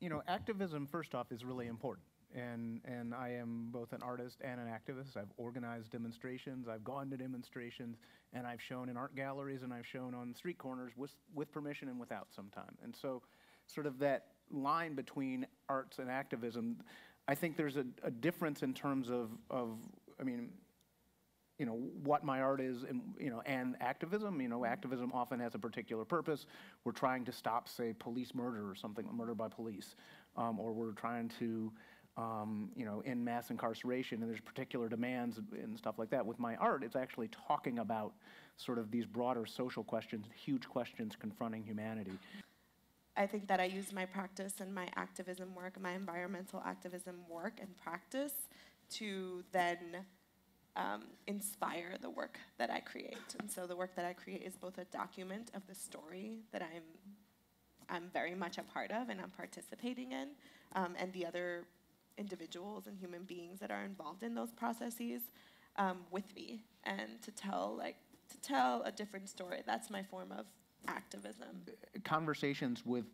you know, activism, first off, is really important. And I am both an artist and an activist. I've organized demonstrations, I've gone to demonstrations, and I've shown in art galleries, and I've shown on street corners with permission and without sometime. And so sort of that line between arts and activism, I think there's a difference in terms of, I mean, you know, what my art is, and, you know, and activism. You know, activism often has a particular purpose. We're trying to stop, say, police murder or something, murder by police, or we're trying to, you know, end mass incarceration, and there's particular demands and stuff like that. With my art, it's actually talking about sort of these broader social questions, huge questions confronting humanity. I think that I use my practice and my activism work, my environmental activism work and practice to then inspire the work that I create. And so the work that I create is both a document of the story that I'm very much a part of and I'm participating in, and the other individuals and human beings that are involved in those processes with me, and to tell a different story. That's my form of activism. Conversations with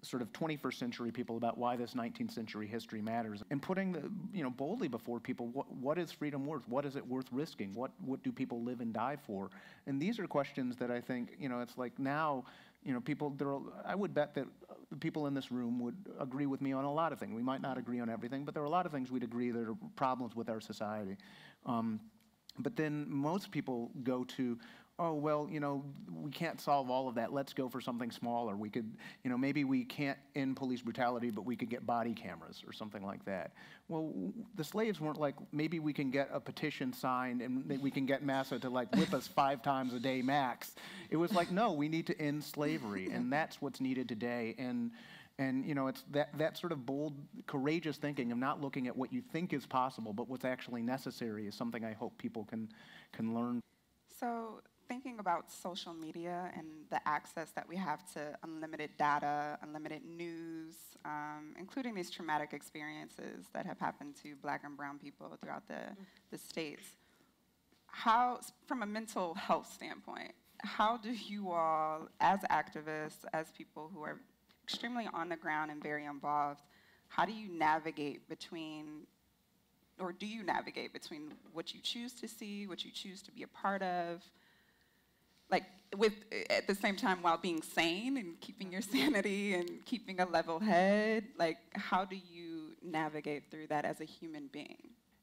sort of 21st century people about why this 19th century history matters, and putting the, you know, boldly before people, what is freedom worth? What is it worth risking? What do people live and die for? And these are questions that I think, you know, it's like now, you know, people, I would bet that the people in this room would agree with me on a lot of things. We might not agree on everything, but there are a lot of things we'd agree that are problems with our society. But then most people go to, oh, well, you know, we can't solve all of that. Let's go for something smaller. We could, you know, maybe we can't end police brutality, but we could get body cameras or something like that. Well, the slaves weren't like, maybe we can get a petition signed and we can get Massa to like whip us 5 times a day max. It was like, no, we need to end slavery, and that's what's needed today. And you know, it's that sort of bold, courageous thinking of not looking at what you think is possible, but what's actually necessary is something I hope people can learn. So thinking about social media and the access that we have to unlimited data, unlimited news, including these traumatic experiences that have happened to Black and brown people throughout the states, how, from a mental health standpoint, how do you all, as activists, as people who are extremely on the ground and very involved, how do you navigate between, or do you navigate between what you choose to see, what you choose to be a part of, like with, at the same time while being sane and keeping your sanity and keeping a level head? Like, how do you navigate through that as a human being?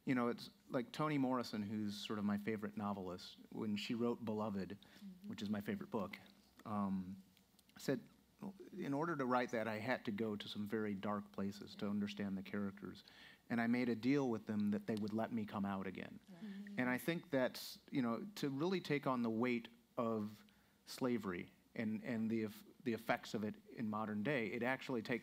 You know, it's like Toni Morrison, who's sort of my favorite novelist, when she wrote Beloved, which is my favorite book, said, in order to write that, I had to go to some very dark places to understand the characters. And I made a deal with them that they would let me come out again. And I think that's, you know, to really take on the weight of slavery and the effects of it in modern day,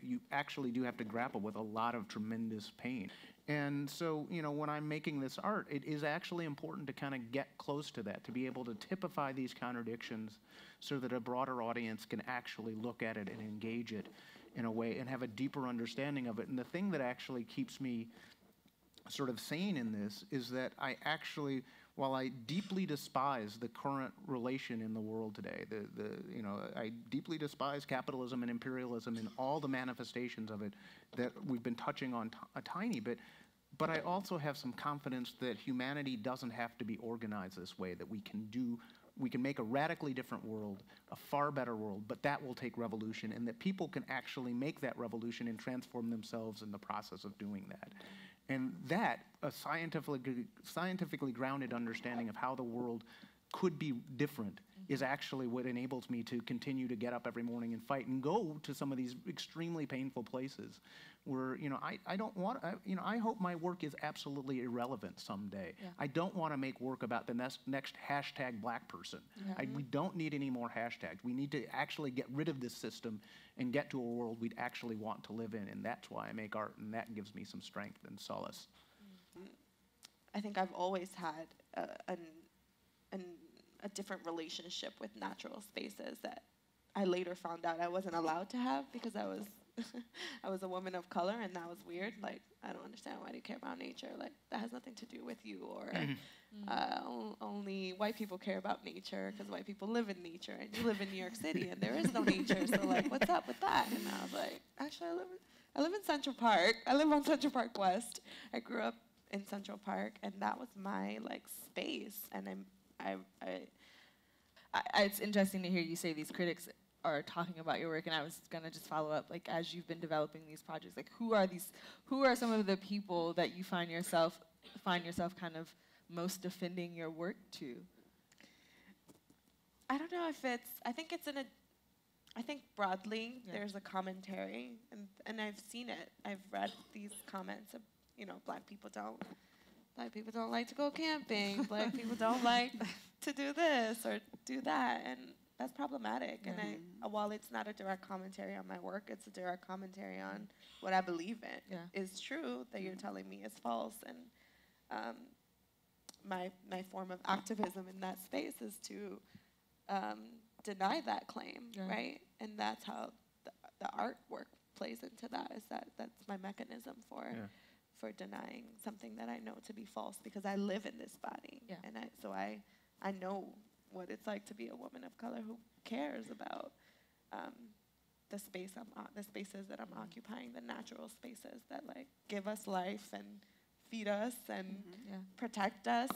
you actually do have to grapple with a lot of tremendous pain. And so, you know, when I'm making this art, it is actually important to kind of get close to that, to be able to typify these contradictions so that a broader audience can actually look at it and engage it in a way and have a deeper understanding of it. And the thing that actually keeps me sort of sane in this is that I actually, while I deeply despise the current relation in the world today, you know, I deeply despise capitalism and imperialism and all the manifestations of it that we've been touching on a tiny bit, but I also have some confidence that humanity doesn't have to be organized this way, that we can make a radically different world, a far better world, but that will take revolution, and that people can actually make that revolution and transform themselves in the process of doing that. And that, a scientifically grounded understanding of how the world could be different, is actually what enables me to continue to get up every morning and fight and go to some of these extremely painful places where, you know, I don't want, you know, I hope my work is absolutely irrelevant someday. Yeah. I don't want to make work about the next hashtag Black person. Yeah. We don't need any more hashtags. We need to actually get rid of this system and get to a world we'd actually want to live in, and that's why I make art, and that gives me some strength and solace. I think I've always had a different relationship with natural spaces that I later found out I wasn't allowed to have because I was I was a woman of color, and that was weird. Like, I don't understand, why do you care about nature? Like, that has nothing to do with you. Or only white people care about nature because white people live in nature, and you live in New York City, and there is no nature. So like, what's up with that? And I was like, actually, I live in Central Park. I live on Central Park West. I grew up in Central Park, and that was my like space. And it's interesting to hear you say these critics are talking about your work, and I was gonna just follow up, like, as you've been developing these projects, like, who are some of the people that you find yourself kind of most defending your work to? I don't know if it's, I think broadly there's a commentary, and I've seen it. I've read these comments of, you know, black people don't like to go camping, black people don't like to do this or do that, and that's problematic. And while it's not a direct commentary on my work, it's a direct commentary on what I believe in is true that you're telling me is false. And my form of activism in that space is to deny that claim, right? And that's how the artwork plays into that. That's my mechanism for denying something that I know to be false, because I live in this body, and I know what it's like to be a woman of color who cares about the spaces that I'm occupying, the natural spaces that like give us life and feed us and protect us.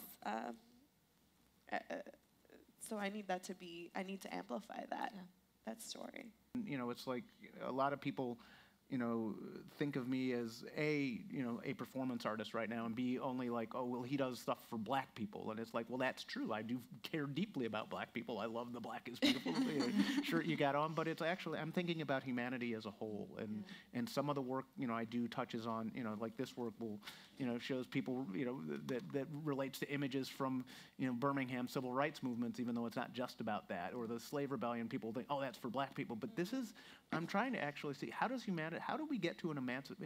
So I need to amplify that story. You know, it's like a lot of people, you know, think of me as A, you know, a performance artist right now, and B, only like, oh, well, he does stuff for black people. And it's like, well, that's true. I do care deeply about black people. I love the Black is Beautiful shirt you got on. But it's actually, I'm thinking about humanity as a whole. And some of the work, you know, I do touches on, you know, like this work will, you know, shows people, you know, that relates to images from, you know, Birmingham civil rights movements, even though it's not just about that. Or the slave rebellion, people think, oh, that's for black people. But this is, I'm trying to actually see, how does humanity, how do we get to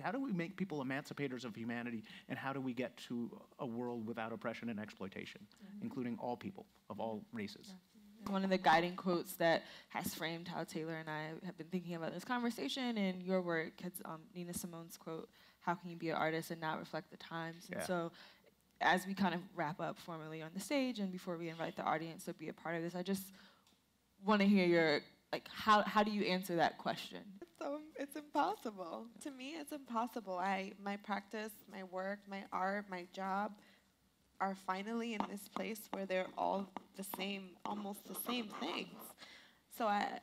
how do we make people emancipators of humanity, and how do we get to a world without oppression and exploitation, including all people of all races? One of the guiding quotes that has framed how Taylor and I have been thinking about this conversation and your work is Nina Simone's quote, "How can you be an artist and not reflect the times?" And so as we kind of wrap up formally on the stage and before we invite the audience to be a part of this, I just want to hear your, like, how do you answer that question? It's impossible. To me, it's impossible. My practice, my work, my art, my job are finally in this place where they're all the same, almost the same things. So I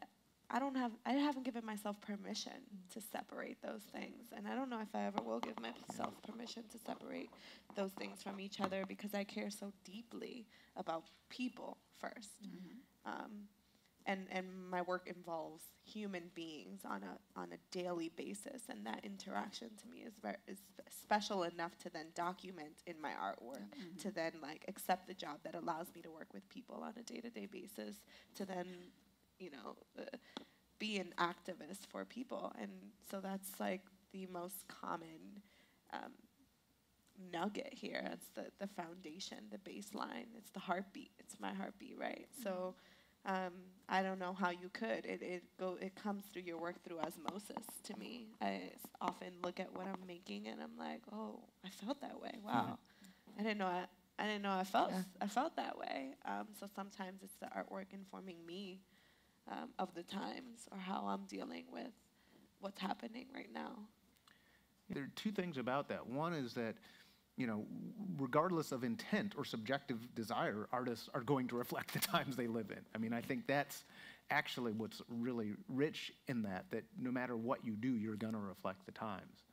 haven't given myself permission to separate those things. And I don't know if I ever will give myself permission to separate those things from each other, because I care so deeply about people first. And my work involves human beings on a daily basis, and that interaction to me is special enough to then document in my artwork, to then like accept the job that allows me to work with people on a day-to-day basis, to then, you know, be an activist for people. And so that's like the most common nugget here. It's the foundation, the baseline. It's the heartbeat. It's my heartbeat, right? So. I don't know how you could. It comes through your work through osmosis to me. I often look at what I'm making and I'm like, oh, I felt that way. Wow, I didn't know I felt that way. So sometimes it's the artwork informing me of the times, or how I'm dealing with what's happening right now. There are two things about that. One is that, you know, regardless of intent or subjective desire, artists are going to reflect the times they live in. I mean, I think that's actually what's really rich in that no matter what you do, you're going to reflect the times.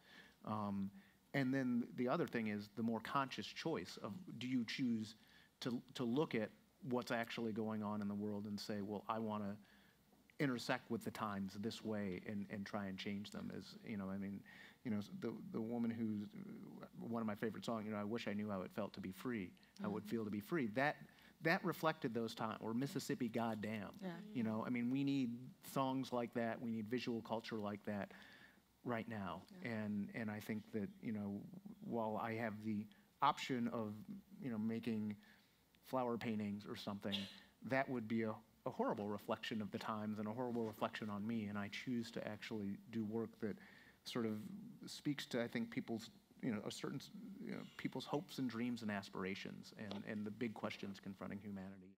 And then the other thing is the more conscious choice of, do you choose to look at what's actually going on in the world and say, well, I want to intersect with the times this way and try and change them. As you know, I mean, you know, the woman who's one of my favorite songs, you know, I wish I knew how it felt to be free, how it would feel to be free. That reflected those times, or Mississippi Goddamn. You know, I mean, we need songs like that. We need visual culture like that right now. And I think that, you know, while I have the option of, you know, making flower paintings or something, that would be a a horrible reflection of the times and a horrible reflection on me, and I choose to actually do work that sort of speaks to, I think, people's, a certain, people's hopes and dreams and aspirations and the big questions confronting humanity.